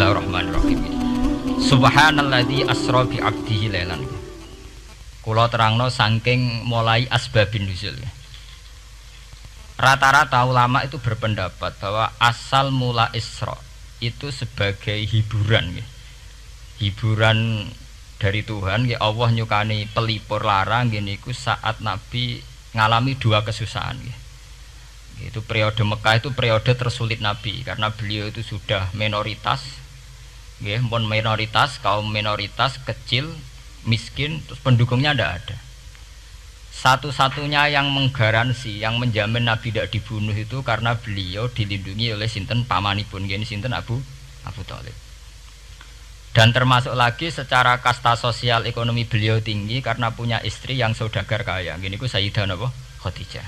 Bismillahirrahmanirrahim. Subhanalladzi asra bi 'abdihi lailan. Kula terangno saking mulai asbabun nuzul. Rata-rata ulama itu berpendapat bahwa asal mula Isra itu sebagai hiburan. Hiburan dari Tuhan, Allah nyukani pelipur larang niku saat Nabi ngalami dua kesusahan. Itu periode Mekah itu periode tersulit Nabi karena beliau itu sudah minoritas, kaum minoritas kecil, miskin, terus pendukungnya tidak ada. Satu-satunya yang menggaransi, yang menjamin Nabi tidak dibunuh itu karena beliau dilindungi oleh sinten pamanipun, sinten Abu Thalib. Dan termasuk lagi secara kasta sosial ekonomi beliau tinggi karena punya istri yang saudagar kaya. Gini ku Sayyidah Khadijah.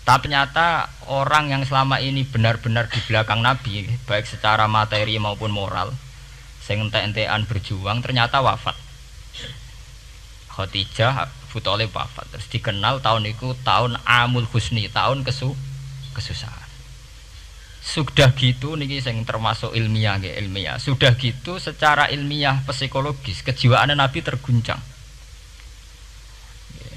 Tapi ternyata orang yang selama ini benar-benar di belakang Nabi, baik secara materi maupun moral, sing entek-entekan berjuang, ternyata wafat. Khadijah Abu Thalib wafat. Terus dikenal tahun itu tahun Amul Husni, tahun kesusahan. Sudah gitu niki sing termasuk ilmiah. Sudah gitu secara ilmiah psikologis kejiwaan Nabi terguncang.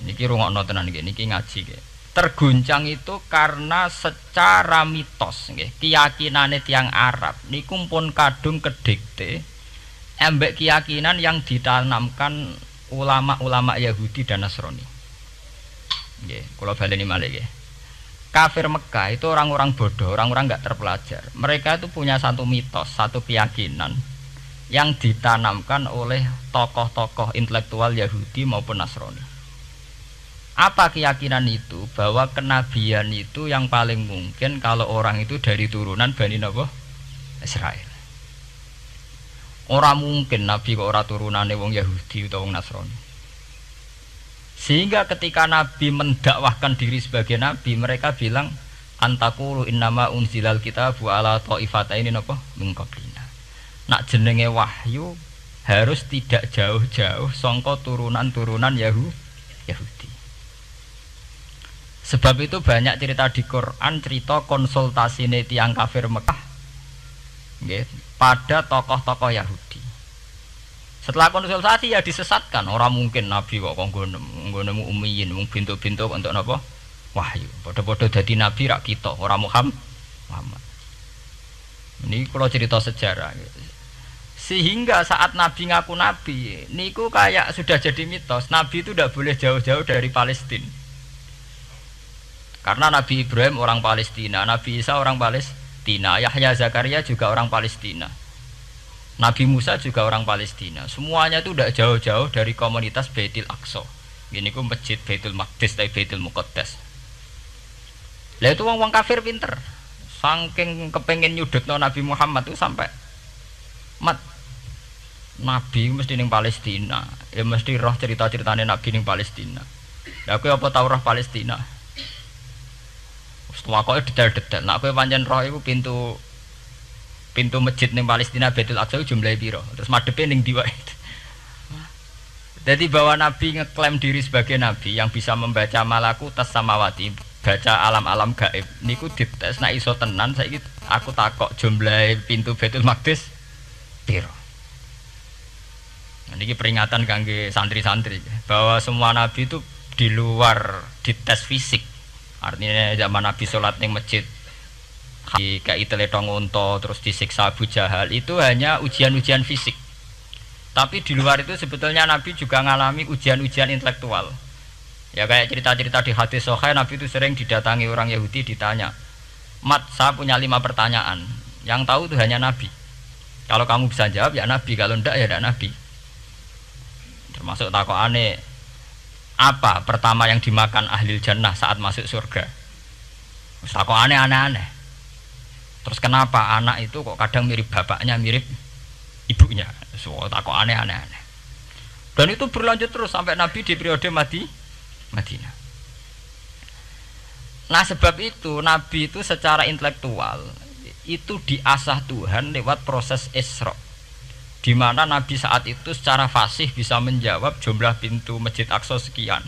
Niki rungokno tenan niki ngaji. Terguncang itu karena secara mitos keyakinane tiang Arab niku pun kadung kedikte embek keyakinan yang ditanamkan ulama-ulama Yahudi dan Nasrani. Nggih, kula baleni malih nggih. Kafir Mekah itu orang-orang bodoh, orang-orang enggak terpelajar. Mereka itu punya satu mitos, satu keyakinan yang ditanamkan oleh tokoh-tokoh intelektual Yahudi maupun Nasrani. Apa keyakinan itu? Bahwa kenabian itu yang paling mungkin kalau orang itu dari turunan Bani Israel. Orang mungkin Nabi kok ora turunane wong Yahudi utawa wong Nasrani. Sehingga ketika Nabi mendakwahkan diri sebagai Nabi, mereka bilang antakulu innama unzilal kitabu ala ta'ifataini min qablina. Nak jenenge wahyu harus tidak jauh-jauh sangka turunan-turunan Yahudi. Sebab itu banyak cerita di Quran, cerita konsultasi tiang kafir Mekah pada tokoh-tokoh Yahudi. Setelah konsultasi ya disesatkan. Orang mungkin Nabi kok nemu ummiyin, mung bintu-bintu untuk napa? Wahyu. Padha-padha dadi nabi rak kita, ora Muhammad. Ini kalau cerita sejarah. Sehingga saat Nabi ngaku Nabi, niku kayak sudah jadi mitos. Nabi itu tidak boleh jauh-jauh dari Palestina. Karena Nabi Ibrahim orang Palestina, Nabi Isa orang Palestina, Yahya Zakaria juga orang Palestina, Nabi Musa juga orang Palestina. Semuanya itu tidak jauh-jauh dari komunitas Baitul Aqsa. Ini ku masjid Baitul Maqdis atau Baitul Muqaddas. Lah itu wong kafir pinter, saking kepengen nyudutno Nabi Muhammad itu sampai Nabi mesti ning Palestina, ya mesti roh cerita-ceritane Nabi ning Palestina. Lah kowe apa tau roh Palestina? Wakoke detail-detail. Nek kowe pancen roh iku pintu masjid ning Palestina Baitul Aqsa jumlahe piro? Terus madepe ning ndi wae. Jadi bahwa Nabi ngeklaim diri sebagai Nabi yang bisa membaca malakutas samawati, baca alam-alam gaib. Niku dites nek iso tenan saiki aku takok jumlahe pintu Baitul Maqdis piro. Nah, niki peringatan kangge santri-santri bahwa semua nabi itu di luar dites fisik. Artinya zaman Nabi sholat ning masjid kayak teletong unta terus disiksa Abu Jahal itu hanya ujian-ujian fisik. Tapi di luar itu sebetulnya Nabi juga mengalami ujian-ujian intelektual. Ya kayak cerita-cerita di hadis sahih, Nabi itu sering didatangi orang Yahudi ditanya, "Mat, saya punya 5 pertanyaan. Yang tahu itu hanya Nabi. Kalau kamu bisa jawab ya Nabi, kalau enggak ya enggak Nabi." Termasuk takokane, apa pertama yang dimakan ahli jannah saat masuk surga? Kok aneh-aneh. Terus kenapa anak itu kok kadang mirip bapaknya, mirip ibunya? So, kok aneh-aneh. Dan itu berlanjut terus sampai Nabi di periode Madinah. Nah sebab itu Nabi itu secara intelektual itu diasah Tuhan lewat proses Isra. Di mana Nabi saat itu secara fasih bisa menjawab jumlah pintu Masjid Aqsa sekian.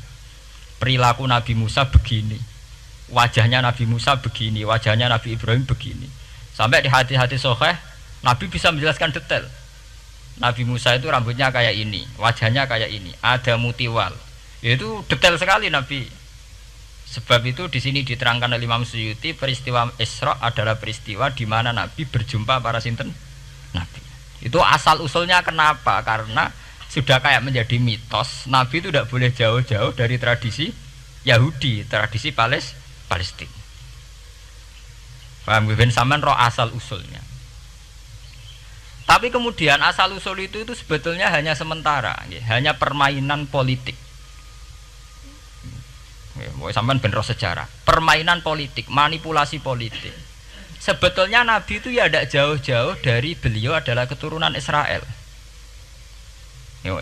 Perilaku Nabi Musa begini, wajahnya Nabi Musa begini, wajahnya Nabi Ibrahim begini. Sampai di hadis-hadis sahih Nabi bisa menjelaskan detail. Nabi Musa itu rambutnya kayak ini, wajahnya kayak ini, ada mutiwal. Itu detail sekali Nabi. Sebab itu di sini diterangkan oleh Imam Suyuti, peristiwa Isra adalah peristiwa di mana Nabi berjumpa para sinten Nabi. Itu asal usulnya kenapa? Karena sudah kayak menjadi mitos, Nabi itu tidak boleh jauh-jauh dari tradisi Yahudi, tradisi Palestina. Paham ben sampean roh asal usulnya. Tapi kemudian asal usul itu sebetulnya hanya sementara, hanya permainan politik. Mau sampean ben roh sejarah, permainan politik, manipulasi politik. Sebetulnya Nabi itu ya tidak jauh-jauh dari beliau adalah keturunan Israel.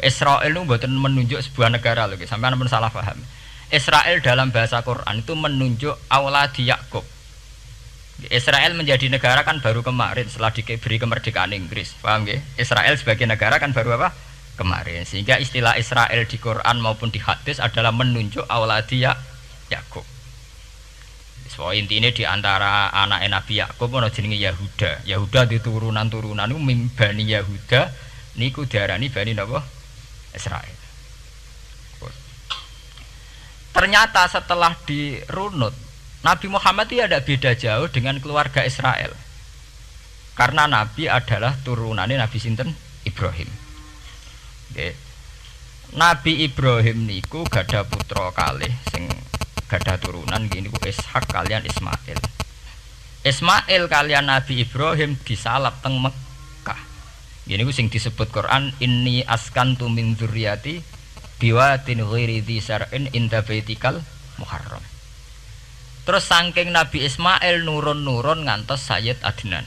Israel itu bukan menunjuk sebuah negara loh, sampean pun salah paham. Israel dalam bahasa Quran itu menunjuk auladi Yakub. Israel menjadi negara kan baru kemarin setelah diberi kemerdekaan Inggris, paham ya? Israel sebagai negara kan baru apa? Kemarin. Sehingga istilah Israel di Quran maupun di hadis adalah menunjuk auladi Yakub. So intinya di antara anak Nabi Yakub ono jenenge Yahuda. Yahuda di turunan-turunan itu Bani Yahuda niku diarani Bani napa? Israel. Ternyata setelah dirunut Nabi Muhammad itu ada beda jauh dengan keluarga Israel. Karena Nabi adalah turunannya Nabi sinten? Ibrahim. Okay. Nabi Ibrahim niku gada putra kalih sing gada turunan gini ku Ishak kalian Ismail. Ismail kalian Nabi Ibrahim disalap teng Mekah. Gini ku sing disebut Quran inni askantu min dzurriyyati biwatin ghairi dzar'in inda baitikal muharram. Terus saking Nabi Ismail nurun-nurun ngantos Sayyid Adnan.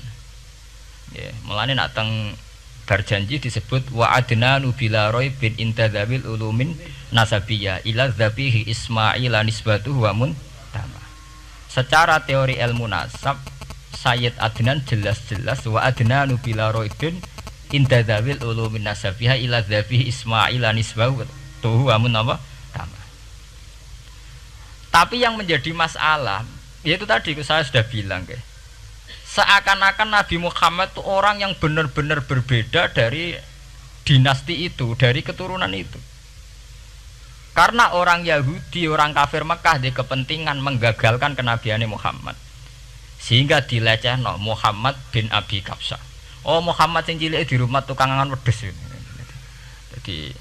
Ya, mulane nak teng berjanji disebut wa adnanu bila bin intadzabil ulumin nasabiyah ila dzabihi Ismail nisbatuhu wa muntama. Secara teori ilmu nasab Sayyid Adnan jelas-jelas wa adnanu bila bin intadzabil ulumin nasabiyah ila dzabihi Ismail nisbatuhu wa muntama. Tapi yang menjadi masalah yaitu tadi saya sudah bilang seakan-akan Nabi Muhammad itu orang yang benar-benar berbeda dari dinasti itu, dari keturunan itu. Karena orang Yahudi, orang kafir Mekah di kepentingan menggagalkan kenabian Muhammad. Sehingga dilecehno Muhammad bin Abi Kabsah. Oh Muhammad yang cilik di rumah tukangan wedes. Jadi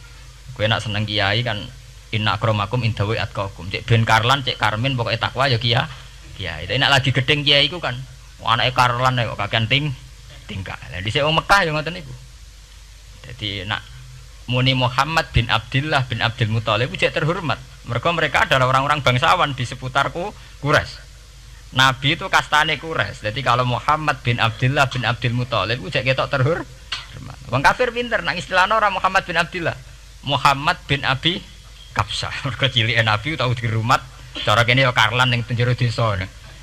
gue nak seneng kiai kan inna akramakum indawi atqakum. Cek ben Karlan, cek Karmin pokoknya takwa ya kiai. Tapi nak lagi gedeng kiai iku kan anake Karlan kok kakean tingkah. Lah dhisik wong Mekah ya ngoten niku. Dadi nak muni Muhammad bin Abdullah bin Abdul Muthalib cek terhormat. Mereka adalah orang-orang bangsawan di seputarku Quraisy. Nabi itu kastane Quraisy. Jadi kalau Muhammad bin Abdullah bin Abdul Muthalib cek ketok terhormat. Wong kafir pinter nang istilahna ora Muhammad bin Abdullah. Muhammad bin Abi Kabsah. Mergo cilike Nabi tau dirumat cara kene ya Karlan ning penjara desa.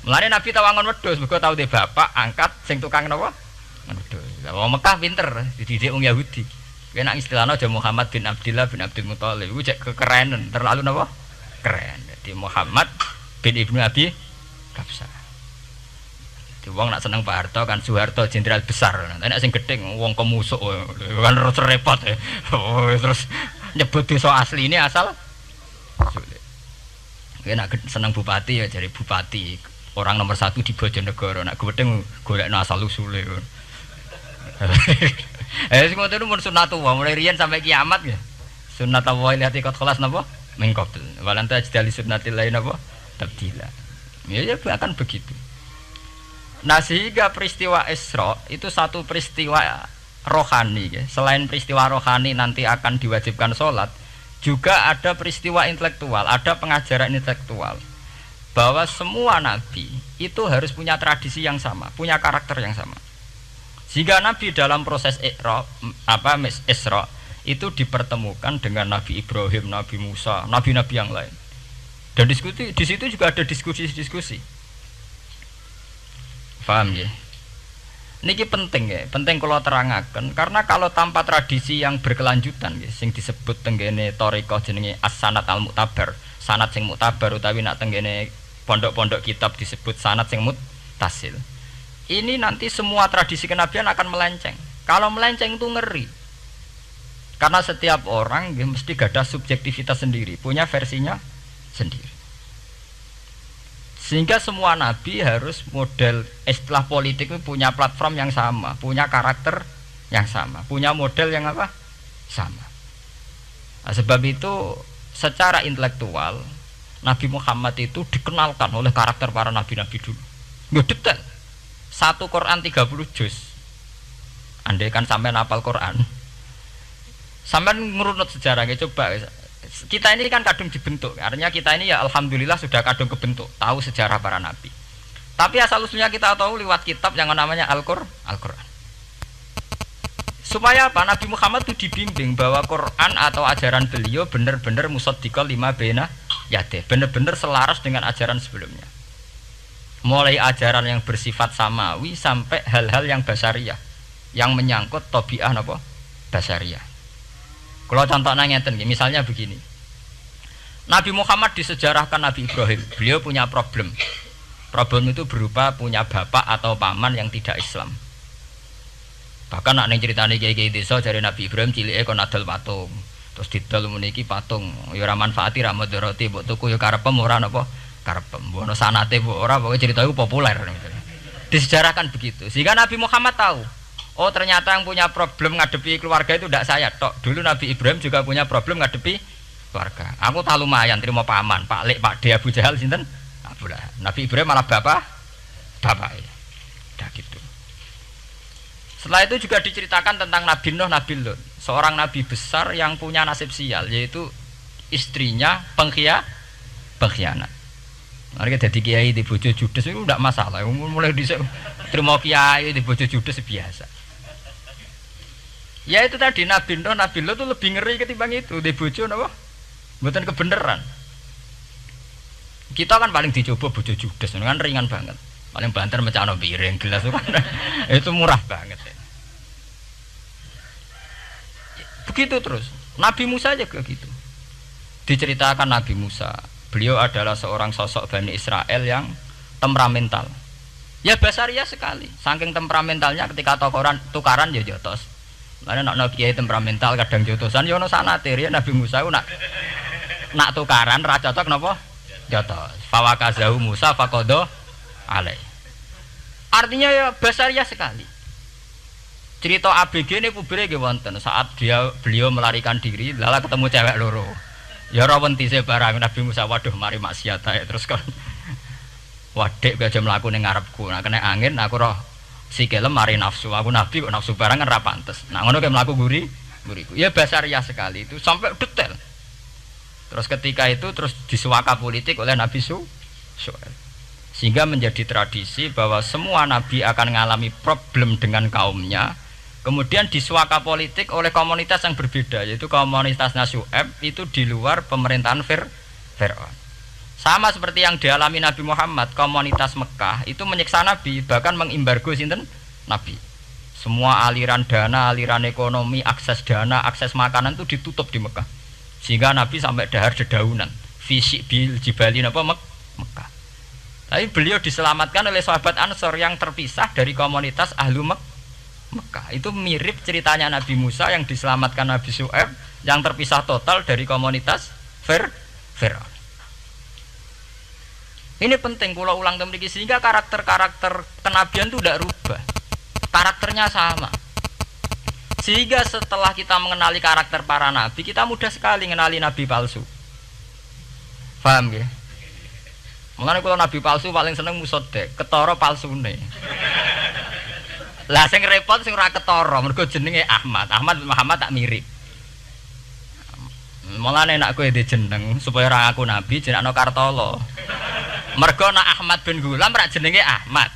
Mulane Nabi tawangon wedhus mergo tau de bapak angkat sing tukang napa? Wedhus. Wong Mekah pinter dididik wong Yahudi. Kowe nek istilahna aja Muhammad bin Abdullah bin Abdul Muthalib iku cek kekerenan, terlalu napa? Keren. Jadi Muhammad bin Ibnu Abi Kabsah. Di wong nak seneng Pak Harto kan Soeharto jenderal besar. Nek sing gedeng wong kemusuk kan terus repot. Oh, terus nyebut desa asline asal sulit. Kowe nak seneng bupati ya jadi bupati. Orang nomor 1 di Bojonegoro nak gedeng golekno asal usule. Sing ngoten mun sunatullah mulai riyen sampai kiamat ya. Sunnatullah lati qad khalas napa? Mengkobel. Walanta ajdali sunnatil lain napa? Tabdila. Ya akan begitu. Nah sehingga peristiwa Isra itu satu peristiwa rohani ya. Selain peristiwa rohani nanti akan diwajibkan sholat, juga ada peristiwa intelektual, ada pengajaran intelektual bahwa semua nabi itu harus punya tradisi yang sama, punya karakter yang sama. Jika Nabi dalam proses Isra itu dipertemukan dengan Nabi Ibrahim, Nabi Musa, nabi-nabi yang lain. Dan diskusi di situ juga ada diskusi-diskusi. Paham ya? Niki penting ya, penting kalau terangaken karena kalau tanpa tradisi yang berkelanjutan ya, sing disebut tenggene thariqah jenenge as-sanad al-mu'tabar, sanad sing mu'tabar utawi nak tenggene pondok-pondok kitab disebut sanad sing muttasil. ini nanti semua tradisi kenabian akan melenceng. Kalau melenceng itu ngeri. Karena setiap orang ya, mesti gada subjektivitas sendiri, punya versinya sendiri. Sehingga semua nabi harus model istilah politik itu punya platform yang sama, punya karakter yang sama, punya model yang apa? Sama. Nah, sebab itu secara intelektual Nabi Muhammad itu dikenalkan oleh karakter para nabi-nabi dulu. Nggak detail. Satu Quran 30 juz. Andai kan sampai hafal Quran. Sampai ngurunut sejarahnya coba. Kita ini kan kadung dibentuk. Artinya kita ini ya alhamdulillah sudah kadung kebentuk, tahu sejarah para nabi. Tapi asal usulnya kita tahu lewat kitab yang namanya Al-Qur'an. Supaya apa? Nabi Muhammad itu dibimbing bahwa Quran atau ajaran beliau benar-benar musaddiqal lima baina yadeh, benar-benar selaras dengan ajaran sebelumnya. Mulai ajaran yang bersifat samawi sampai hal-hal yang basariyah, yang menyangkut tabiah napa? Basariyah. Kalau contohnya ngeten, misalnya begini. Nabi Muhammad disejarahkan Nabi Ibrahim, beliau punya problem. Problem itu berupa punya bapak atau paman yang tidak Islam. Bahkan nak ning critane kiai-kiai desa dari Nabi Ibrahim cilike kon adol patung. Terus didol meniki patung, ya ora manfaati ra mudarati, mbok tuku ya karepem ora napa? Karepem. Mbok ono sanate mbok ora, pokoke cerita itu populer. Disejarahkan begitu. Sehingga Nabi Muhammad tahu, oh ternyata yang punya problem ngadepi keluarga itu tidak saya tok. Dulu Nabi Ibrahim juga punya problem ngadepi keluarga. Aku tak lumayan terima paman, Pak Lek, Pak De, Abu Jahal sinten? Abu Lahab. Nabi Ibrahim malah bapak ya. Udah gitu. Setelah itu juga diceritakan tentang Nabi Nuh, Nabi Lut, seorang nabi besar yang punya nasib sial, yaitu istrinya pengkhianat. Mereka jadi kiai di bojo judes itu tidak masalah. Mulai dhisik terima kiai di bojo judes biasa. Ya itu tadi Nabi Nuh, Nabi Lut itu lebih ngeri ketimbang itu di bojo napa? Mboten kebenaran. Kita kan paling dicoba bojo judes kan ringan banget. Paling banter mecano piring gelas kan. Itu murah banget. Begitu terus. Nabi Musa juga gitu. Diceritakan Nabi Musa, beliau adalah seorang sosok Bani Israel yang temperamental. Ya basaria sekali. Saking temperamentalnya ketika tukaran ya jotos. Mana nak kiai temperamental kadang jotosan ya ono sanate ya Nabi Musa ku nak tukaran ra cocok napa? Jotos. Fawakazahu Musa faqada alai. Artinya ya basaria sekali. Cerita ABG ini kubire nggih wonten saat beliau melarikan diri lala ketemu cewek loro. Ya ora wentise barang Nabi Musa, waduh mari maksiat ae terus kon. Wadek aja mlaku ning ngarepku. Nah kena angin aku roh sikile mari nafsu. Aku nabi kok nafsu barang kan ra pantes. Nah ngono kayak mlaku guriku. Ya basaria sekali itu sampai detail. Terus ketika itu terus disuaka politik oleh Nabi Syuaib. Sehingga menjadi tradisi bahwa semua nabi akan mengalami problem dengan kaumnya. Kemudian disuaka politik oleh komunitas yang berbeda, yaitu komunitas Syuaib itu di luar pemerintahan Fir'aun. Sama seperti yang dialami Nabi Muhammad, komunitas Mekah itu menyiksa Nabi, bahkan mengimbargo sinten Nabi. Semua aliran dana, aliran ekonomi, akses dana, akses makanan itu ditutup di Mekah. Sehingga Nabi sampai dahar dedaunan, fisik bil jibali napa Mekah. Tapi beliau diselamatkan oleh sahabat Ansor yang terpisah dari komunitas Ahlu Mekah. Itu mirip ceritanya Nabi Musa yang diselamatkan Nabi Syuaib yang terpisah total dari komunitas Fir'aun. Ini penting kalau ulang temriki sehingga karakter-karakter kenabian itu tidak rubah. Karakternya sama. Sehingga setelah kita mengenali karakter para nabi, kita mudah sekali mengenali nabi palsu. Paham ya? Mengenai kalau nabi palsu paling seneng musodek, ketara palsune. Lah sing repot sing ora ketara, mergo jenenge Ahmad. Ahmad Muhammad tak mirip. Mulane nek kowe jeneng supaya ora aku nabi jenengno Kartolo. Mergo nek Ahmad bin Gulam rak jenenge Ahmad.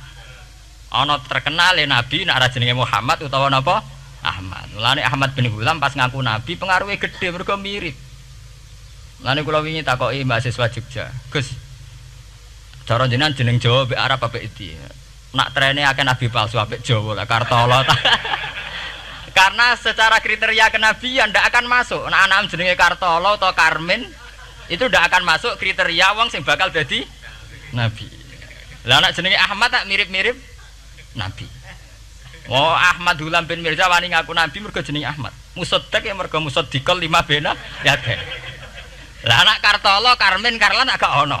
Ana terkenal nabi nek ora jenenge Muhammad utawa napa? Ahmad. Mulane Ahmad bin Gulam pas ngaku nabi pengaruhe gede mergo mirip. Mulane kula wingi takoki mahasiswa Jogja, Gus. Cara jenengan jeneng Jawa mbek Arab apa iki? Nak trene akeh nabi palsu apik Jawa lah Kartolo. Karena secara kriteria kenabian ndak akan masuk. Nek anak jenenge Kartolo atau Karmin itu ndak akan masuk kriteria wong sing bakal dadi nabi. Lah anak jenenge Ahmad tak mirip-mirip nabi. Oh Ahmad Hulam bin Mirza wani ngaku nabi mergo jenenge Ahmad. Musaddiq ya mergo musaddiqal lima bena ya teh. Lah anak Kartolo, Karmen, Karlan agak ono.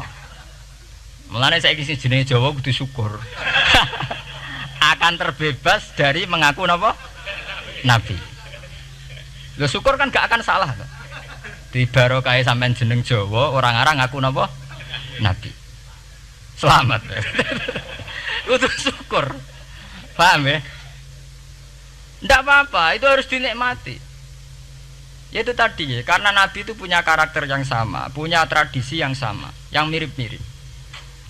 Mulane saiki sing jenenge Jawa kudu syukur. Akan terbebas dari mengaku napa? Nabi. Lho syukur kan gak akan salah. Di barokah sampean jeneng Jawa, orang-orang ngaku napa? Nabi. Selamat. Kudu syukur. Paham ya? Ndak apa-apa, itu harus dinikmati. Ya itu tadi ya, karena Nabi itu punya karakter yang sama, punya tradisi yang sama, yang mirip-mirip.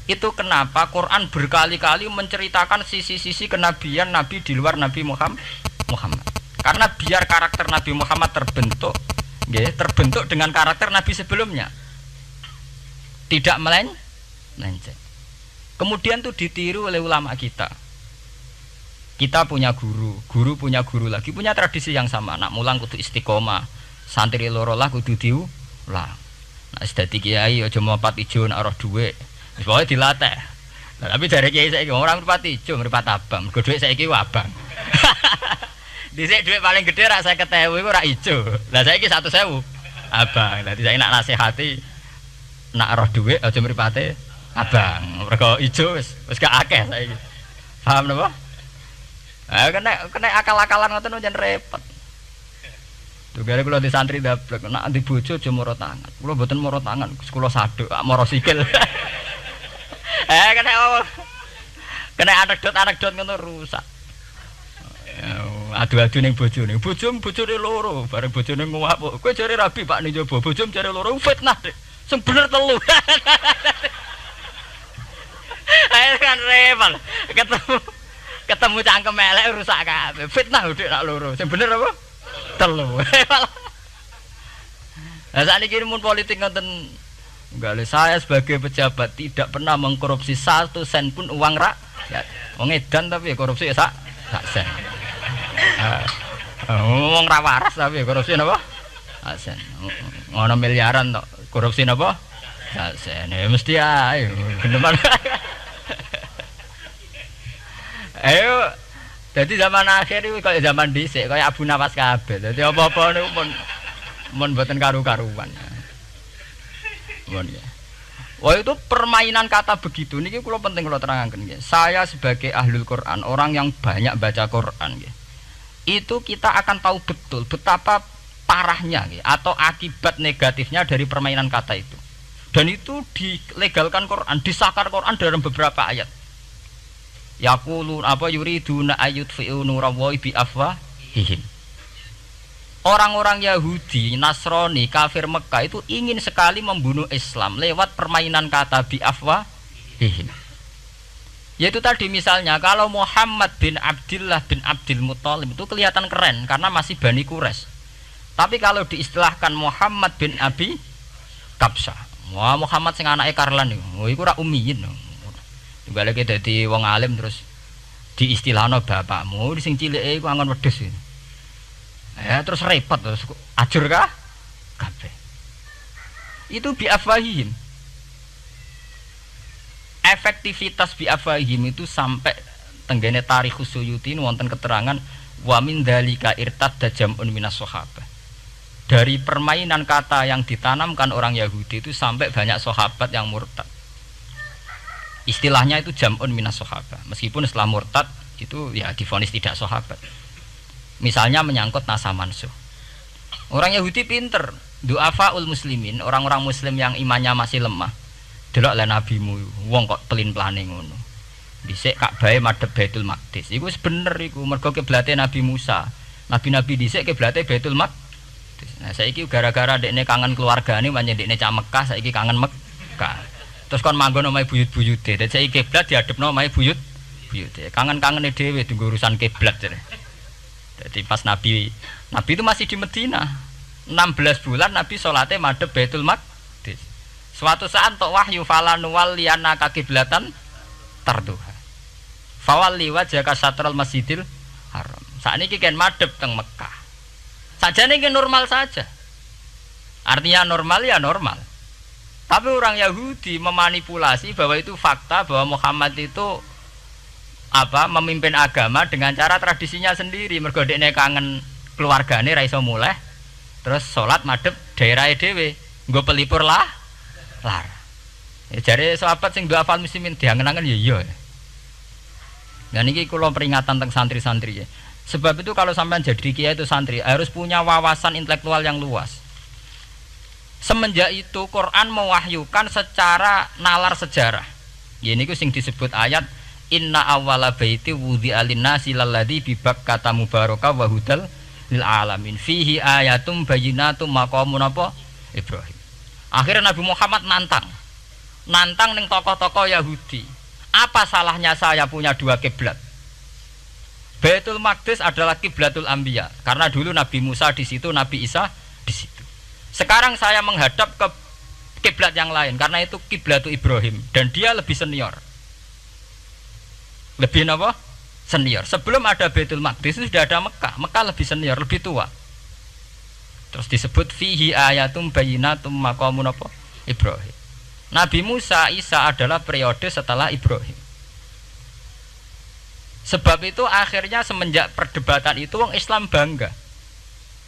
Itu kenapa Quran berkali-kali menceritakan sisi-sisi kenabian Nabi di luar Nabi Muhammad. Karena biar karakter Nabi Muhammad terbentuk, ya, terbentuk dengan karakter Nabi sebelumnya. Tidak melenceng. Kemudian itu ditiru oleh ulama kita. Kita punya guru, guru punya guru lagi, punya tradisi yang sama. Nak mulang kudu istiqomah, santri loro lah kudu diulang. Nah, sedadi kiai aja mripat ijo nak roh dhuwit. Wis pokoke dilatih. Nah, tapi dari kiai saiki orang mripat ijo, mripat abang. Mergo dhuwit saiki abang. Dhisik dhuwit paling gedhe rak 50.000 iku rak ijo. Lah saiki 100.000 abang. Dadi saiki nak nasihati nak roh dhuwit aja mripate abang. Mergo ijo wis gak akeh saiki. Paham napa? Kena akal-akalan ngoten njen repot. Tuh gara kula di santri dablek, nek di bojo aja moro tangan. Kula mboten moro tangan, kula saduk, moro sikil. Kena anekdot ngono rusak. Adu-adu ning bojone. Bojone loro, bareng bojone nguap. Kowe jare rabi Pak ning njaba, bojom jare loro fitnah, Dik. Sing bener telu. Ayo kan repot. Ketemu cangkem elek rusak kabeh. Fitnah udik nak loro. Sing bener apa? Telu. Lah sakniki mun politik ngoten enggak, saya sebagai pejabat tidak pernah mengkorupsi 1 sen pun uang rakyat. Wong edan tapi korupsi ya sak sen. Wong ra waras tapi korupsi napa? Sak sen. Ngono miliaran tok. Korupsi napa? Sak sen. Ya mesti ae. Geneman. Ayo, jadi zaman akhir itu kayak zaman dhisik, kayak Abu Nawas kabeh. Jadi apa-apa niku mun mboten karu-karuan. Mun ya. Wah itu permainan kata begitu niki kula penting kula terangaken nggih. Saya sebagai ahlul Quran, orang yang banyak baca Quran nggih. Itu kita akan tahu betul betapa parahnya nggih atau akibat negatifnya dari permainan kata itu. Dan itu dilegalkan Quran, disahkan Quran dalam beberapa ayat. Yaqulu apa yuriduna ayutfi'u nurallahi bi afwahihim. Orang-orang Yahudi, Nasrani, kafir Mekah itu ingin sekali membunuh Islam lewat permainan kata bi afwahihim. Yaitu tadi misalnya kalau Muhammad bin Abdullah bin Abdul Muthalib itu kelihatan keren karena masih Bani Quraisy. Tapi kalau diistilahkan Muhammad bin Abi Kabsah, wah Muhammad sing anake Karlan iku ora ummiyin. Balik dadi wong alim terus diistilahno bapakmu sing cilike iku angon wedhus. Ya terus repot terus ajur kah? Kabeh. Itu bi afwahihim. Efektivitas bi afwahihim itu sampai tenggene Tarikhus Suyuti wonten keterangan wa min dzalika irtadda jam'un minas sahabah. Dari permainan kata yang ditanamkan orang Yahudi itu sampai banyak sahabat yang murtad. Istilahnya itu jam'un minas sahabah. Meskipun setelah murtad itu ya divonis tidak sahabat. Misalnya menyangkut nasa mansuh. Orang Yahudi pinter, du'afaul muslimin, orang-orang muslim yang imannya masih lemah. Delok lah nabimu, wong kok pelin-pelane ngono. Dhisik Ka'bah madhep Baitul Maqdis. Iku wis bener iku, mergo kiblate Nabi Musa. Nabi-nabi dhisik kiblate Baitul Maqdis. Nah saiki gara-gara dekne kangen keluargane pancen dekne cah Mekah, saiki kangen Mekah. Terus kon manggon omahe buyut-buyute. Dadi saiki kiblat diadepno omahe buyute. Kangen-kangene dhewe tunggu urusan kiblat. Jadi pas Nabi itu masih di Medina. 16 bulan Nabi salate madhep Baitul Maqdis. Suatu saat tok wahyu falanuwal liyana kiblatan tarduha. Fawalli wajhaka satral Masjidil Haram. Sakniki kan madhep teng Mekah. Sajane ki normal saja. Artinya normal ya normal. Tapi orang Yahudi memanipulasi bahwa itu fakta bahwa Muhammad itu memimpin agama dengan cara tradisinya sendiri. Mergo dekne kangen keluargane ra iso muleh. Terus salat madhep daerahe dhewe. Nggo pelipur lar. Ya jare sahabat sing duwe hafal muslimin diangen-angen ya iya. Dan ini kula peringatan tentang santri-santri ya. Sebab itu kalau sampean jadi kiai itu santri harus punya wawasan intelektual yang luas. Semenjak itu Quran mewahyukan secara nalar sejarah. Ya niku sing disebut ayat inna awwala baiti wudi'a lin-nasi lalladzi bi Bakkata mubaraka wa hudal lil alamin fihi ayatum bayyinatum maqamun apa Ibrahim. Akhirnya Nabi Muhammad nantang ning tokoh-tokoh Yahudi. Apa salahnya saya punya dua kiblat? Baitul Maqdis adalah kiblatul anbiya karena dulu Nabi Musa di situ, Nabi Isa di situ. Sekarang saya menghadap ke kiblat yang lain karena itu kiblatul Ibrahim dan dia lebih senior. Lebih apa? Senior. Sebelum ada Baitul Maqdis itu sudah ada Mekah. Mekah lebih senior, lebih tua. Terus disebut fihi ayatum bayyinatum maqamun apa? Ibrahim. Nabi Musa, Isa adalah periode setelah Ibrahim. Sebab itu akhirnya semenjak perdebatan itu orang Islam bangga.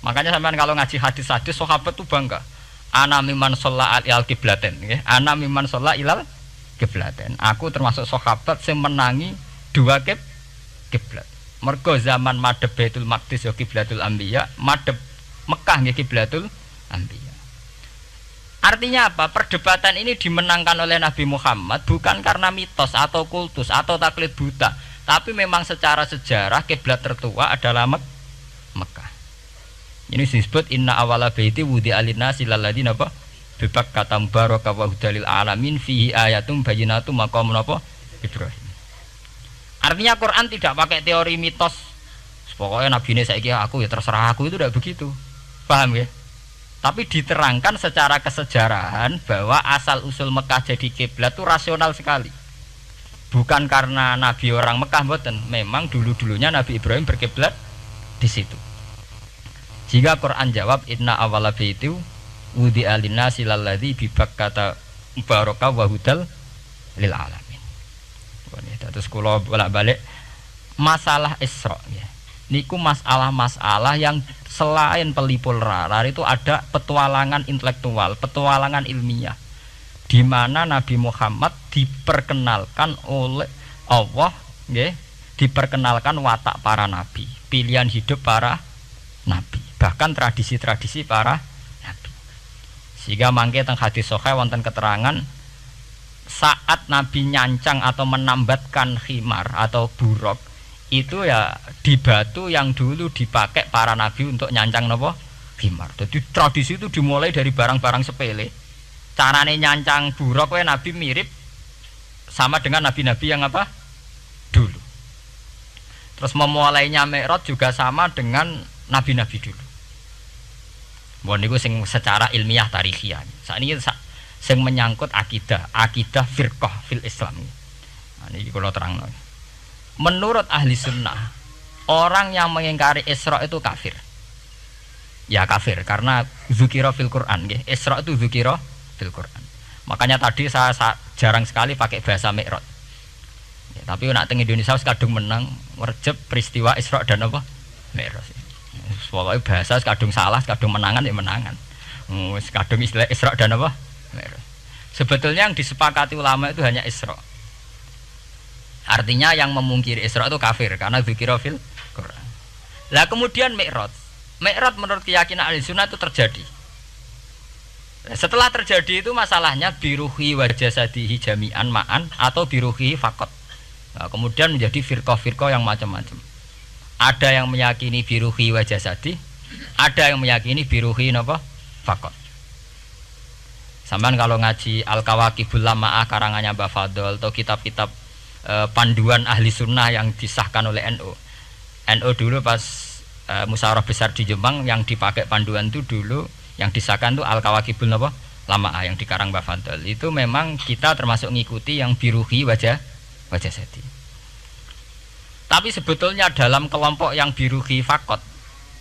Makanya sampean kalau ngaji hadis-hadis sahabat itu bangga. Ana mimman shalla al qiblaten, nggih. Ana mimman shalla ilal qiblaten. Aku termasuk sahabat yang menangi dua kiblat. Mergo zaman madhep Baitul Maqdis ya kiblatul anbiya, madhep Mekah nggih kiblatul anbiya. Artinya apa? Perdebatan ini dimenangkan oleh Nabi Muhammad bukan karena mitos atau kultus atau taklid buta, tapi memang secara sejarah kiblat tertua adalah Mekah. Ini disebut inna awwala baiti wudi'a lin-nasi lalladzi napa bi Bakkata mubaraka wa hudalil alamin fihi ayatum bayyinatum maqamun apa Ibrahim. Artinya Quran tidak pakai teori mitos. Pokoknya Nabi ini saiki aku ya terserah aku, itu tidak begitu. Paham ya? Tapi diterangkan secara kesejarahan bahwa asal usul Mekah jadi kiblat itu rasional sekali. Bukan karena Nabi orang Mekah mboten, memang dulu-dulunya Nabi Ibrahim berkiblat di situ. Jika Quran jawab inna awwala baiti wudi'a lin-nasi lalladzi bi Bakkata mubaraka wa hudal lil alamin. Terus kula bolak-balik masalah Isra ya. Niku masalah-masalah yang selain pelipul rarar itu ada petualangan intelektual, petualangan ilmiah di mana Nabi Muhammad diperkenalkan oleh Allah nggih, diperkenalkan watak para nabi, pilihan hidup para nabi, bahkan tradisi-tradisi para nabi. Sehingga mangke teng hadis sahih wonten keterangan saat Nabi nyancang atau menambatkan khimar atau buruk itu ya di batu yang dulu dipakai para nabi untuk nyancang nopo khimar. Jadi tradisi itu dimulai dari barang-barang sepele. Carane nyancang buruk nabi mirip sama dengan nabi-nabi yang apa dulu. Terus memulainya Mi'raj juga sama dengan nabi-nabi dulu. Bon niku sing secara ilmiah tarikhiyah. Sakniki sing menyangkut akidah firqah fil Islam. Nah niki kula terangno. Menurut ahli sunnah, orang yang mengingkari Isra itu kafir. Ya kafir karena dzukira fil Quran nggih. Isra itu dzukira fil Quran. Makanya tadi saya jarang sekali pakai bahasa Mi'raj. Ya, tapi nek teng Indonesia wis kadung menang ngrejep peristiwa Isra dan apa? Mi'raj. Pokoke bahasa kadung salah, kadung menangan ya menangan. Wis kadung istilah Isra dan apa? Mi'raj. Sebetulnya yang disepakati ulama itu hanya Isra. Artinya yang memungkiri Isra itu kafir karena dzikra fil Quran. Lah kemudian Mi'raj menurut keyakinan Ahlussunnah itu terjadi. Setelah terjadi itu masalahnya biruhi wa jasadihi jami'an ma'an atau biruhi faqat. Nah, kemudian menjadi firqah-firqah yang macam-macam. Ada yang meyakini biruhi wa jasadi, ada yang meyakini biruhi napa faqat. Sampeyan kalau ngaji Al-Kawakibul Lama'ah karangannya Mbah Fadl atau kitab-kitab panduan ahli sunnah yang disahkan oleh NU. NU dulu pas musyawarah besar di Jombang yang dipakai panduan itu dulu yang disahkan itu Al-Kawakibul Lama'ah yang dikarang Mbah Fadl. Itu memang kita termasuk ngikuti yang biruhi wajah sedi. Tapi sebetulnya dalam kelompok yang biruhi fakot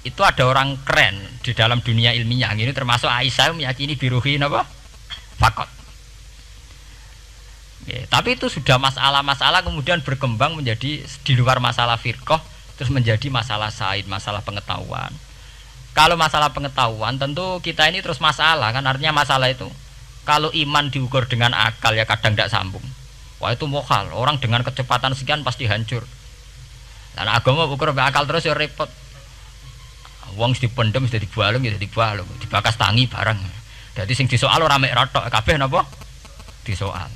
itu ada orang keren di dalam dunia ilmiah. Ini termasuk Aisyah meyakini biruhi fakot. Ya, tapi itu sudah masalah-masalah kemudian berkembang menjadi di luar masalah firqah terus menjadi masalah said, masalah pengetahuan. Kalau masalah pengetahuan tentu kita ini terus masalah kan, artinya masalah itu kalau iman diukur dengan akal ya kadang tidak sambung. Wah itu mokal, orang dengan kecepatan sekian pasti hancur. Dan agama ukur akal terus ya repot. Wong dipendem sudah dibualung ya dibualung, dibakas tangi barang. Jadi sing disoal ora mek rotok kabeh napa? Disoal.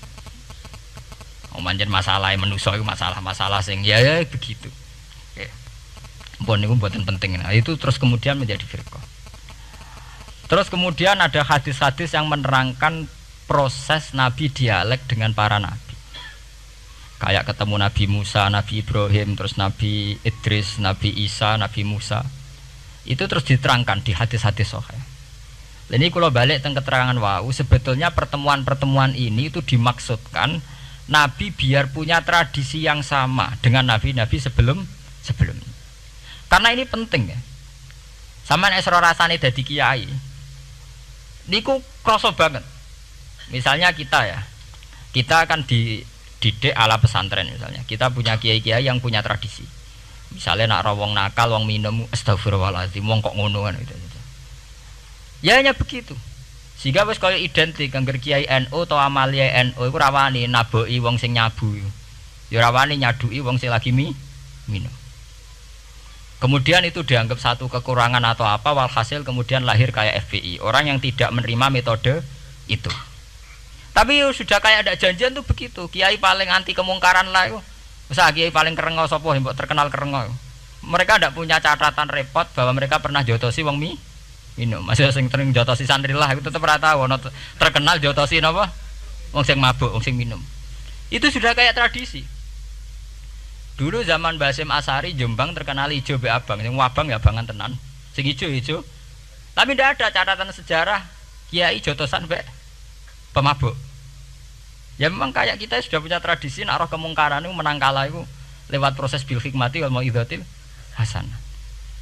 Manjen masalah manusia itu masalah-masalah sing ya begitu. Oke. Mpun niku mboten penting. Nah, itu terus kemudian menjadi firqah. Terus kemudian ada hadis-hadis yang menerangkan proses Nabi dialek dengan para nabi. Kayak ketemu Nabi Musa, Nabi Ibrahim, terus Nabi Idris, Nabi Isa, Nabi Musa. Itu terus diterangkan di hadis-hadis sahih. Ini kalau balik tentang keterangan wau, sebetulnya pertemuan-pertemuan ini itu dimaksudkan Nabi biar punya tradisi yang sama dengan nabi-nabi sebelumnya. Karena ini penting ya. Sama nek sira rasane dadi kiai. Niku krasa banget. Misalnya kita ya. Kita akan dididik ala pesantren misalnya. Kita punya kiai-kiai yang punya tradisi. Misalnya nak rawong nakal, wong minum astagfirullahaladzim, wong kok ngono kan gitu. Ya hanya begitu. Sehingga wis kaya identik angger kiai NU atau amalia NU iku rawani naboki wong sing nyabu. Ya rawani nyaduki wong sing lagi minum. Kemudian itu dianggap satu kekurangan atau apa, walhasil kemudian lahir kayak FPI, orang yang tidak menerima metode itu. Tapi sudah kayak ada janjian tuh begitu. Kiai paling anti kemungkaran lah itu. Masa kiai paling kerengo sapa mbok terkenal kerengo. Mereka tidak punya catatan repot bahwa mereka pernah jotosi wong minum. Masih sing sering jotosi santri lah itu tetep ora tau ono terkenal jotosi napa? Wong sing mabuk, wong sing minum. Itu sudah kayak tradisi. Dulu zaman Basim Asari Jombang terkenal ijo be abang, sing wabang ya abangan tenan. Sing ijo. Tapi tidak ada catatan sejarah kiai jotosan be pemabuk. Ya memang kayak kita sudah punya tradisi nek roh kemungkaran itu menang kalah itu lewat proses bil hikmati wal mauidzatil hasanah.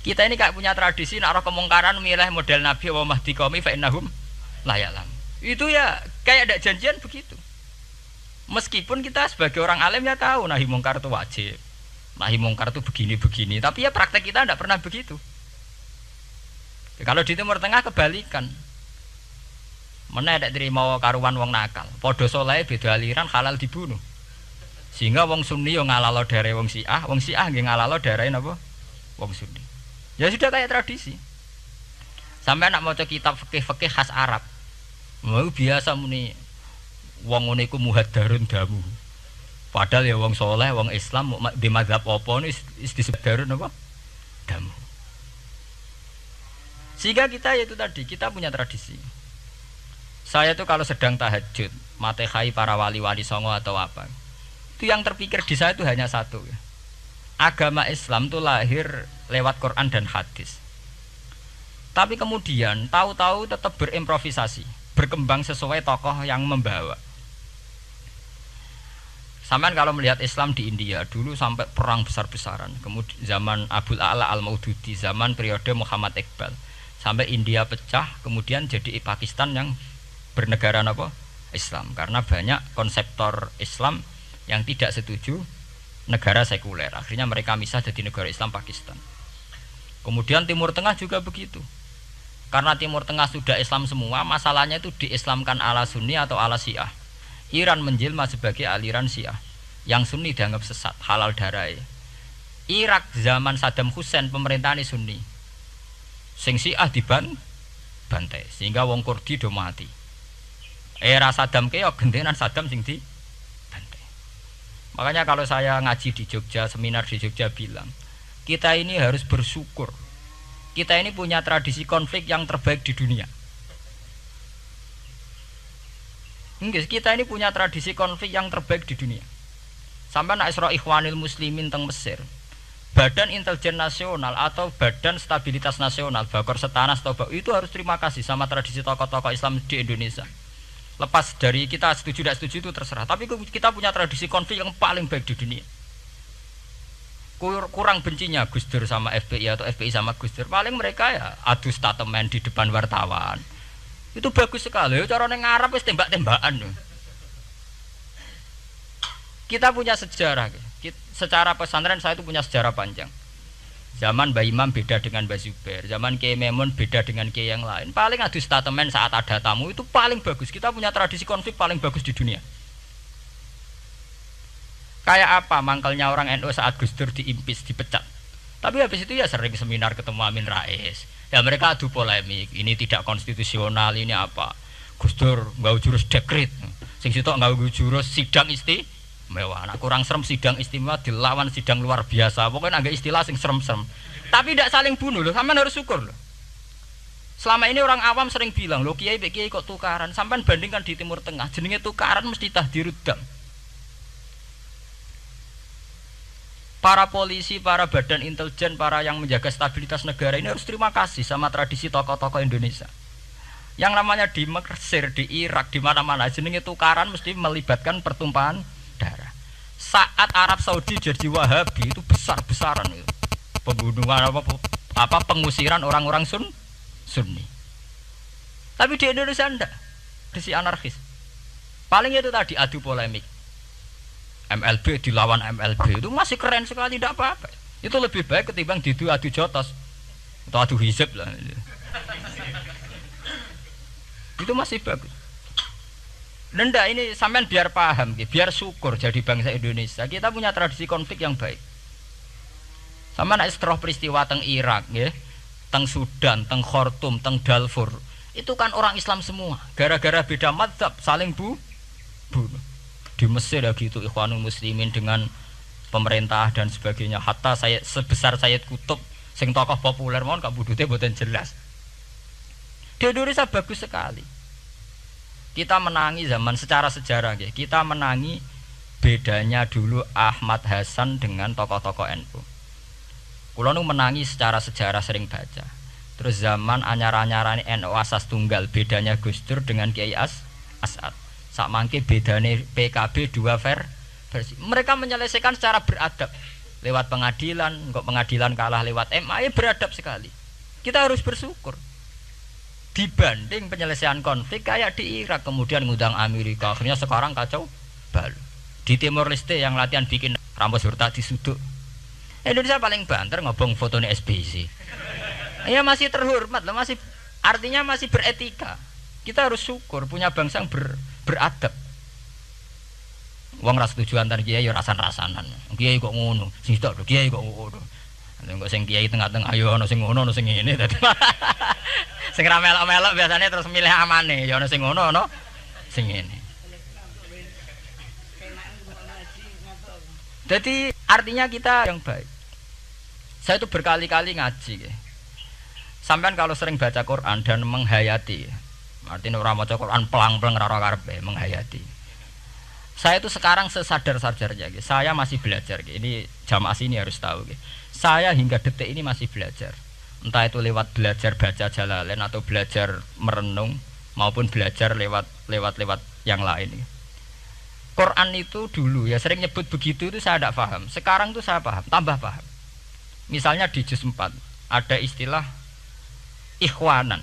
Kita ini kayak punya tradisi nek roh kemungkaran milih model Nabi wa mahdi qaumi fa innahum la ya'lam. Itu ya kayak ada janjian begitu. Meskipun kita sebagai orang alim ya tahu nahi mungkar itu wajib. Nahi mungkar itu begini-begini, tapi ya praktek kita tidak pernah begitu. Ya, kalau di Timur Tengah kebalikan. Mana ada terima karuan wong nakal. Podo soleh beda aliran halal dibunuh. Sehingga wong Sunni yang ngalalo daerah wong Syiah nggih ngalalo daerah napa? Wong Sunni. Ya sudah kayak tradisi. Sampai nak maca kitab fikih-fikih khas Arab. Mau biasa muni wong ngene iku muhaddarun damu. Padahal ya wong soleh, wong Islam di mazhab apa is disebut darun apa? Damu. Sehingga kita itu tadi kita punya tradisi. Saya tuh kalau sedang tahajud, matehai para wali-wali songo atau apa, itu yang terpikir di saya itu hanya satu. Agama Islam itu lahir lewat Quran dan hadis. Tapi kemudian tahu-tahu tetap berimprovisasi, berkembang sesuai tokoh yang membawa. Sampai kalau melihat Islam di India dulu sampai perang besar-besaran, kemudian zaman Abul A'la Al-Maududi, zaman periode Muhammad Iqbal, sampai India pecah, kemudian jadi Pakistan yang bernegara apa? Islam, karena banyak konseptor Islam yang tidak setuju negara sekuler. Akhirnya mereka misah jadi negara Islam Pakistan. Kemudian Timur Tengah juga begitu. Karena Timur Tengah sudah Islam semua, masalahnya itu diislamkan ala Sunni atau ala Syiah. Iran menjelma sebagai aliran Syiah. Yang Sunni dianggap sesat, halal darah. Irak zaman Saddam Hussein pemerintahan Sunni. Sing Syiah dibantai sehingga wong Kurdi do mati. Era Saddam keok gentenan Saddam sing di bantai. Makanya kalau saya ngaji di Jogja, seminar di Jogja bilang, kita ini harus bersyukur. Kita ini punya tradisi konflik yang terbaik di dunia. Enggak, kita ini punya tradisi konflik yang terbaik di dunia. Sampai nak Isra Ikhwanil Muslimin teng Mesir. Badan Intelijen Nasional atau Badan Stabilitas Nasional, Bakor Setanas itu harus terima kasih sama tradisi tokoh-tokoh Islam di Indonesia. Lepas dari kita setuju tidak setuju itu terserah, tapi kita punya tradisi konflik yang paling baik di dunia. Kurang bencinya Gus Dur sama FPI atau FPI sama Gus Dur, paling mereka ya adu statement di depan wartawan. Itu bagus sekali. Cara nang Arab wis tembak-tembakan. Kita punya sejarah. Secara pesantren saya itu punya sejarah panjang. Zaman Mbah Imam beda dengan Mbah Zubair, zaman Kiai Memun beda dengan Kiai yang lain. Paling adu statement saat ada tamu itu paling bagus. Kita punya tradisi konflik paling bagus di dunia. Kayak apa mangkalnya orang NU saat Gus Dur diimpis, dipecat. Tapi habis itu ya sering seminar ketemu Amin Rais. Ya mereka adu polemik, ini tidak konstitusional, ini apa. Gus Dur nggak jurus dekret. Sing sitok nggak jurus sidang mewah, nah, kurang serem sidang istimewa dilawan sidang luar biasa. Pokoknya agak istilah sing serem-serem. Tapi tidak saling bunuh loh, sampean harus syukur loh. Selama ini orang awam sering bilang, loh kiai kok tukaran. Sampean bandingkan di Timur Tengah, jenenge tukaran mesti tahdirudam. Para polisi, para badan intelijen, para yang menjaga stabilitas negara ini harus terima kasih sama tradisi tokoh-tokoh Indonesia. Yang namanya di Mesir, di Irak, di mana-mana jenenge tukaran mesti melibatkan pertumpahan darah. Saat Arab Saudi jadi Wahabi itu besar-besaran itu. Pembunuhan apa pengusiran orang-orang Sunni. Tapi di Indonesia enggak. Desi anarkis. Paling itu tadi adu polemik. MLB dilawan MLB itu masih keren sekali, tidak apa-apa. Itu lebih baik ketimbang adu jotos atau adu hizib lah. Itu masih bagus. Nenda ini sampean biar paham, biar syukur jadi bangsa Indonesia. Kita punya tradisi konflik yang baik. Sampean nek setelah peristiwa teng Irak, teng Sudan, teng Khartoum, teng Darfur, itu kan orang Islam semua. Gara-gara beda mazhab saling bunuh. Di Mesir ya gitu, Ikhwanul Muslimin dengan pemerintah dan sebagainya. Hatta saya sebesar Sayyid Qutb, sing tokoh populer mohon kabudute mboten jelas. Di Indonesia bagus sekali. Kita menangi zaman secara sejarah ya. Kita menangi bedanya dulu Ahmad Hasan dengan tokoh-tokoh NU. Kulo nu menangi secara sejarah sering baca. Terus zaman anyar-anyarane NU asas tunggal bedanya Gus Dur dengan Kiai As'ad. Sak mangke bedane PKB dua versi. Mereka menyelesaikan secara beradab. Lewat pengadilan, kok pengadilan kalah lewat MA, beradab sekali. Kita harus bersyukur. Dibanding penyelesaian konflik kayak di Irak kemudian ngundang Amerika, akhirnya sekarang kacau balau. Di Timor Leste yang latihan bikin Ramos Hurta disuduk, Indonesia paling banter ngobong fotonya SBC. Ya masih terhormat loh, masih artinya masih beretika. Kita harus syukur punya bangsa yang beradab. Wong ras tujuan antar kiai ya rasan-rasanan. Kiai kok ngono, sing tok kiai kok ngono. Engko sing kiai tengah-tengah ayo ana sing ngono, ana sing ngene dadi. Sing ra melok-melok biasanya terus milih amane, ya ana sing ngono ana sing ngene. Jadi artinya kita yang baik. Saya itu berkali-kali ngaji ya. Sampean kalau sering baca Quran dan menghayati, artinya orang baca Quran pelang-pelang ora karepe menghayati. Saya itu sekarang sesadar-sadarnya, saya masih belajar. Ini jamaah sini harus tahu. Saya hingga detik ini masih belajar. Entah itu lewat belajar baca Jalalain atau belajar merenung maupun belajar lewat yang lain. Quran itu dulu ya sering nyebut begitu itu saya tidak paham. Sekarang itu saya paham, tambah paham. Misalnya di juz 4 ada istilah ikhwanan.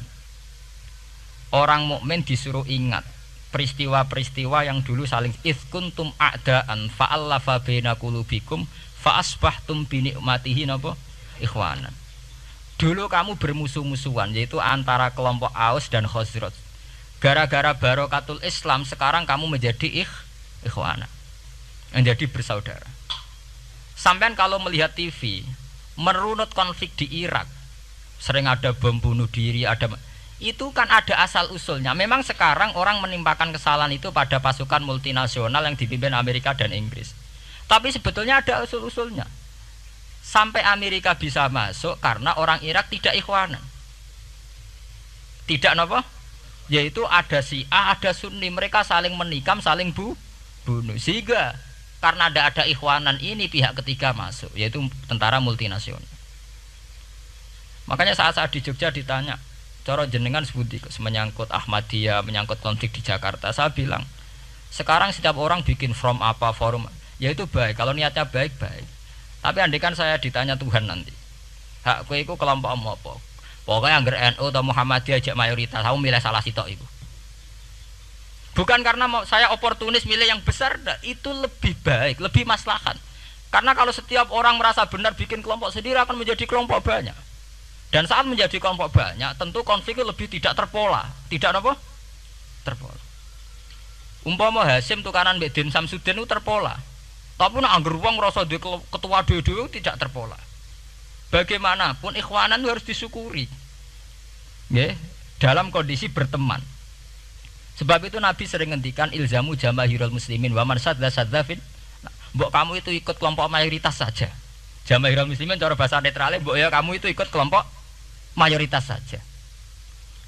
Orang mukmin disuruh ingat peristiwa-peristiwa yang dulu saling kuntum a'daan fa'allafa baina qulubikum fa'asbahtum bi ni'matihi napa ikhwanan. Dulu kamu bermusuh-musuhan yaitu antara kelompok Aus dan Khazraj. Gara-gara barokatul Islam sekarang kamu menjadi ikhwana. Menjadi bersaudara. Sampean kalau melihat TV merunut konflik di Irak, sering ada bom bunuh diri, itu kan ada asal usulnya. Memang sekarang orang menimpakan kesalahan itu pada pasukan multinasional yang dipimpin Amerika dan Inggris. Tapi sebetulnya ada usul-usulnya. Sampai Amerika bisa masuk karena orang Irak tidak ikhwanan. Tidak apa? Yaitu ada Syiah, ada Sunni, mereka saling menikam, saling bunuh. Sehingga karena ada ikhwanan ini pihak ketiga masuk, yaitu tentara multinasional. Makanya saat di Jogja ditanya, cara jenengan sebuti menyangkut Ahmadiyah, menyangkut konflik di Jakarta, saya bilang, sekarang setiap orang bikin from apa forum, yaitu baik, kalau niatnya baik-baik. Tapi andaikan saya ditanya Tuhan nanti, hak kowe iku kelompok apa? Pokoknya angger NU atau Muhammadiyah aja mayoritas, kamu milih salah sitok iku. Bukan karena saya oportunis milih yang besar, itu lebih baik, lebih maslahat. Karena kalau setiap orang merasa benar bikin kelompok sendiri akan menjadi kelompok banyak. Dan saat menjadi kelompok banyak, tentu konfliknya lebih tidak terpola. Tidak apa? Terpola. Umpama Hasim tukaran mbek Din Samsudin itu terpola. Tapi nek angger wong ngrasa duwe ketua dhewe tidak terpola. Bagaimanapun ikhwanan harus disyukuri. Nggih, dalam kondisi berteman. Sebab itu Nabi sering ngendikan ilzamu jamaahirul muslimin wa man sadza fin. Mbok kamu itu ikut kelompok mayoritas saja. Jamaahirul muslimin cara bahasa netralnya mbok ya kamu itu ikut kelompok mayoritas saja.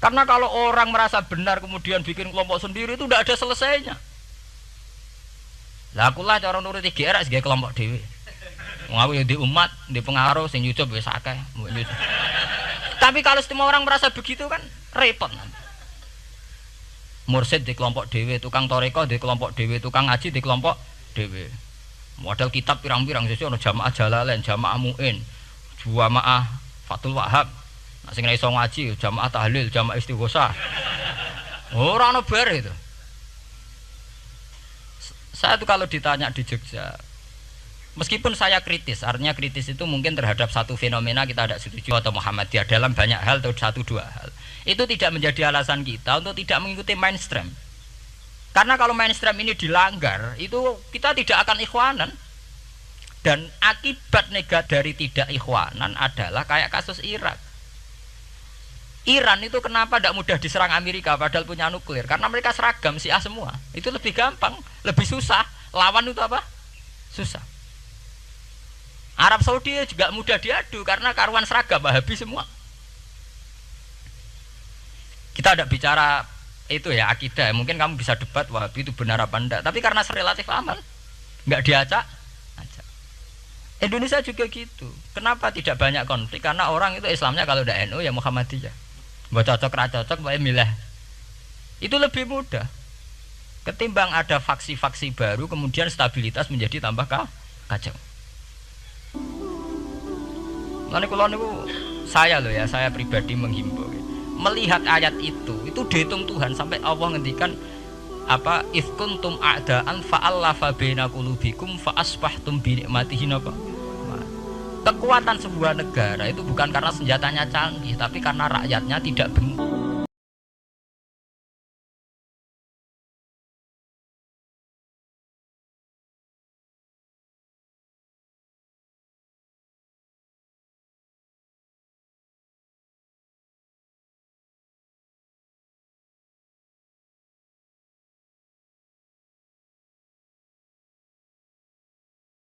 Karena kalau orang merasa benar kemudian bikin kelompok sendiri itu tidak ada selesainya. Lah akulah cara nuruti GR sebagai kelompok dhewe. Wong aku ya di umat, di pengaruh sing nyucup wis akeh. Tapi kalau semua orang merasa begitu kan repot nanti. Mursid di kelompok dhewe, tukang toreko di kelompok dhewe, tukang ngaji di kelompok dhewe. Model kitab pirang-pirang sesuk ana jamaah Jalalain, jamaah Muin, jamaah Fathul Wahab. Nek sing iso ngaji jamaah tahlil, jamaah istighosah. Ora ana bar itu. Saya tuh kalau ditanya di Jogja, meskipun saya kritis, artinya kritis itu mungkin terhadap satu fenomena kita tidak setuju atau Muhammadiyah dalam banyak hal atau satu dua hal. Itu tidak menjadi alasan kita untuk tidak mengikuti mainstream. Karena kalau mainstream ini dilanggar, itu kita tidak akan ikhwanan. Dan akibat negatif dari tidak ikhwanan adalah kayak kasus Irak. Iran itu kenapa tidak mudah diserang Amerika padahal punya nuklir? Karena mereka seragam Syiah semua. Itu lebih gampang, lebih susah. Lawan itu apa? Susah. Arab Saudi juga mudah diadu karena karuan seragam Wahabi semua. Kita tidak bicara itu ya akidah. Mungkin kamu bisa debat Wahabi itu benar apa enggak. Tapi karena relatif aman, nggak diacak. Indonesia juga gitu. Kenapa tidak banyak konflik? Karena orang itu Islamnya kalau udah NU ya Muhammadiyah. Buat cocok ra cocok bae milih. Itu lebih mudah. Ketimbang ada faksi-faksi baru kemudian stabilitas menjadi tambah kacau. Lalu kalau niku saya loh ya, saya pribadi menghimbau. Melihat ayat itu dihitung Tuhan sampai Allah ngendikan apa ifkuntum a'daan fa'allafa baina qulubikum fa asbahtum bi nikmatihi napa. Kekuatan sebuah negara itu bukan karena senjatanya canggih, tapi karena rakyatnya tidak benar.